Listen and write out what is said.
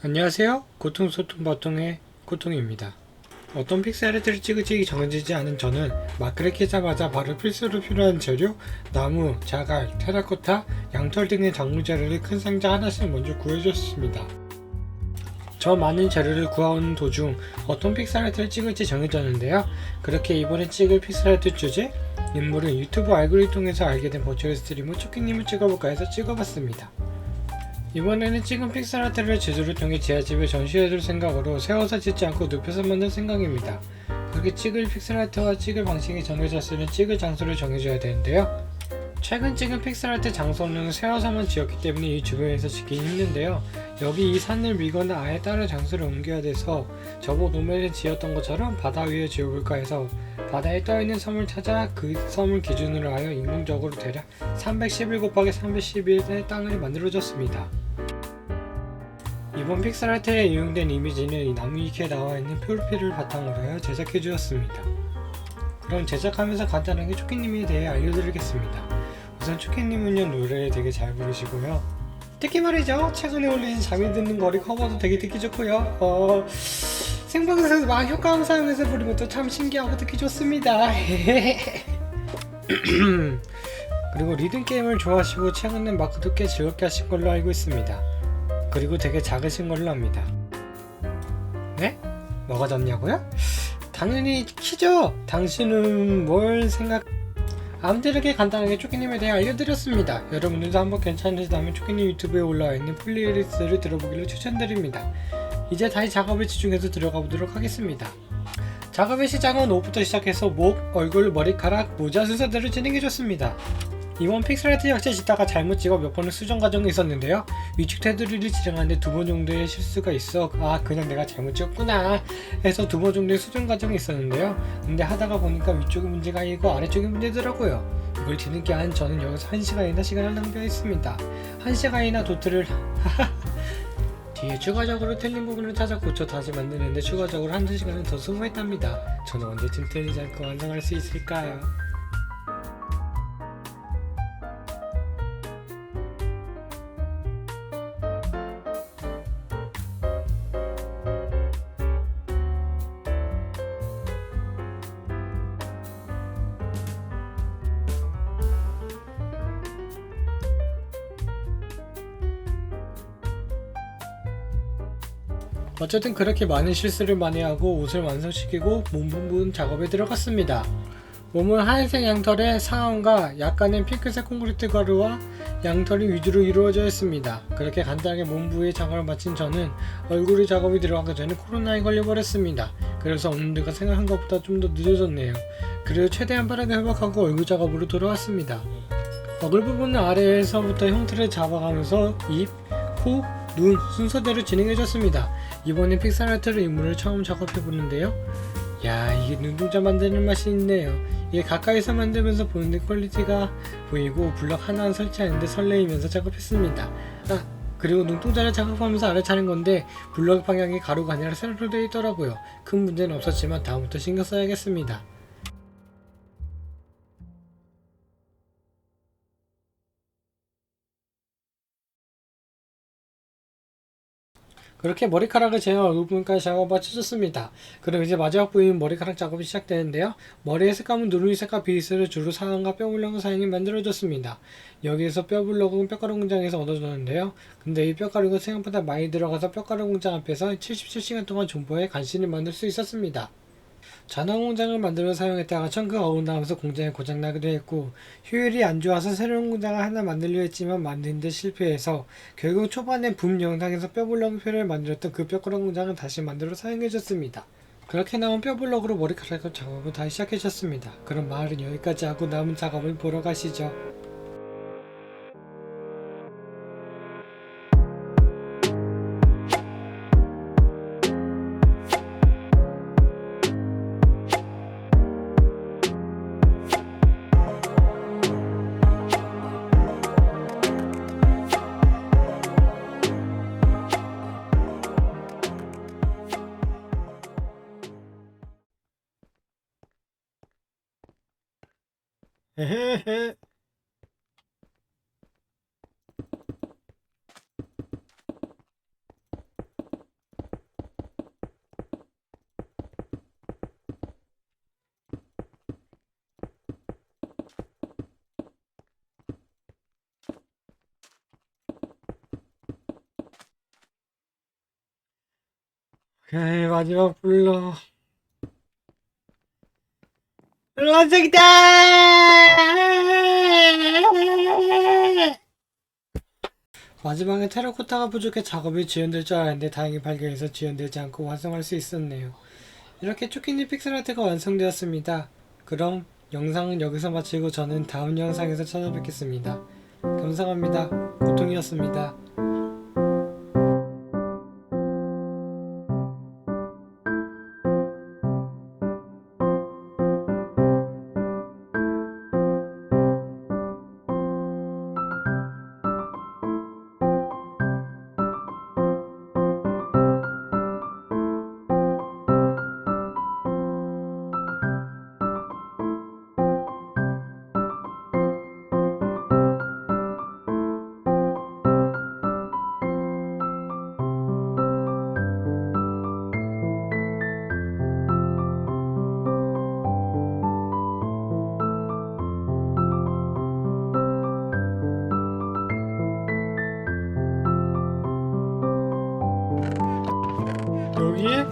안녕하세요. 고통소통바통의 고통입니다. 어떤 픽셀 아트를 찍을지 정해지지 않은 저는 마크를 키자마자 바로 필수로 필요한 재료, 나무, 자갈, 테라코타, 양털 등의 작물 재료를 큰 상자 하나씩 먼저 구해줬습니다. 저 많은 재료를 구하오는 도중 어떤 픽셀 아트를 찍을지 정해졌는데요. 그렇게 이번에 찍을 픽셀 아트 주제, 인물은 유튜브 알고리즘 통해서 알게 된 버추얼 스트리머 초키님을 찍어볼까 해서 찍어봤습니다. 이번에는 찍은 픽셀 아트를 제조를 통해 지하집에 전시해둘 생각으로 세워서 찍지 않고 눕혀서 만들 생각입니다. 그렇게 찍을 픽셀 아트와 찍을 방식이 정해졌으면 찍을 장소를 정해줘야 되는데요. 최근 찍은 픽셀 아트 장소는 세워서만 지었기 때문에 이 주변에서 찍기 힘든데요. 여기 이 산을 밀거나 아예 다른 장소를 옮겨야 돼서 저번 노멜에 지었던 것처럼 바다 위에 지어볼까 해서 바다에 떠있는 섬을 찾아 그 섬을 기준으로 하여 인공적으로 대략 311 곱하기 311의 땅을 만들어줬습니다. 이번 픽셀 아트에 이용된 이미지는 이 나무위키에 나와있는 프로필을 바탕으로 하여 제작해 주었습니다. 그럼 제작하면서 간단하게 초키님에 대해 알려드리겠습니다. 우선 초키님은요, 노래를 되게 잘 부르시고요. 특히 말이죠, 최근에 올리신 잠이 드는 거리 커버도 되게 듣기 좋고요. 생방송에서 막 효과음 사용해서 부르면 또 참 신기하고 듣기 좋습니다. 그리고 리듬 게임을 좋아하시고 최근에 마크도 꽤 즐겁게 하신 걸로 알고 있습니다. 그리고 되게 작으신 걸로 압니다. 네? 뭐가 작냐고요? 당연히 키죠! 당신은 뭘 생각... 아무튼 이렇게 간단하게 초키님에 대해 알려드렸습니다. 여러분들도 한번 괜찮으시다면 초키님 유튜브에 올라와 있는 플레이리스트를 들어보기를 추천드립니다. 이제 다시 작업에 집중해서 들어가 보도록 하겠습니다. 작업의 시작은 옷부터 시작해서 목, 얼굴, 머리카락, 모자 순서대로 진행해줬습니다. 이번 픽셀 아트 역시 짓다가 잘못 찍어 몇 번의 수정 과정이 있었는데요. 위축 테두리를 지정하는데 2번 정도의 실수가 있어 그냥 내가 잘못 찍었구나 해서 2번 정도의 수정 과정이 있었는데요. 근데 하다가 보니까 위쪽이 문제가 아니고 아래쪽이 문제더라고요. 이걸 뒤늦게 한 저는 여기서 1시간이나 시간을 낭비했습니다. 1시간이나 도트를 뒤에 추가적으로 틀린 부분을 찾아 고쳐 다시 만드는데 추가적으로 1시간은 더 소모했답니다. 저는 언제쯤 틀리지 않고 완성할 수 있을까요? 어쨌든 그렇게 많은 실수를 많이 하고 옷을 완성시키고 몸 부분 작업에 들어갔습니다. 몸은 하얀색 양털에 상안과 약간의 핑크색 콘크리트 가루와 양털이 위주로 이루어져 있습니다. 그렇게 간단하게 몸 부위의 작업을 마친 저는 얼굴의 작업이 들어가기 전에 코로나에 걸려버렸습니다. 그래서 오늘가 생각한 것보다 좀 더 늦어졌네요. 그래도 최대한 빠르게 회복하고 얼굴 작업으로 돌아왔습니다. 얼굴 부분은 아래에서부터 형태를 잡아가면서 입, 코, 눈 순서대로 진행해줬습니다. 이번엔 픽셀 아트로 인물을 처음 작업해보는데요. 야, 이게 눈동자 만드는 맛이 있네요. 이게 가까이서 만들면서 보이는 퀄리티가 보이고 블럭 하나 설치하는데 설레이면서 작업했습니다. 그리고 눈동자를 작업하면서 알아차린 건데 블럭 방향이 가로가 아니라 세로로 되어 있더라고요. 큰 문제는 없었지만 다음부터 신경 써야겠습니다. 그렇게 머리카락을 제어 부분까지 작업 마쳐졌습니다. 그럼 이제 마지막 부위인 머리카락 작업이 시작되는데요. 머리의 색감은 누르니 색깔 베이스를 주로 상안과 뼈블럭을 사용해 만들어졌습니다. 여기에서 뼈블럭은 뼈가루 공장에서 얻어졌는데요. 근데 이 뼈가루가 생각보다 많이 들어가서 뼈가루 공장 앞에서 77시간 동안 존버해 간신히 만들 수 있었습니다. 전원 공장을 만들어 사용했다가 청크가 어긋나면서 공장이 고장나기도 했고 효율이 안 좋아서 새로운 공장을 하나 만들려 했지만 만드는데 실패해서 결국 초반에 붐 영상에서 뼈블럭표를 만들었던 그 뼈가루 공장을 다시 만들어 사용해줬습니다. 그렇게 나온 뼈블럭으로 머리카락 작업을 다시 시작해줬습니다. 그럼 말은 여기까지 하고 남은 작업을 보러 가시죠. 에헤헤. 그래, 마지막 불러. 완성이다! 마지막에 테라코타가 부족해 작업이 지연될 줄 알았는데 다행히 발견해서 지연되지 않고 완성할 수 있었네요. 이렇게 초키니 픽셀아트가 완성되었습니다. 그럼 영상은 여기서 마치고 저는 다음 영상에서 찾아뵙겠습니다. 감사합니다. 고통이었습니다. 여기에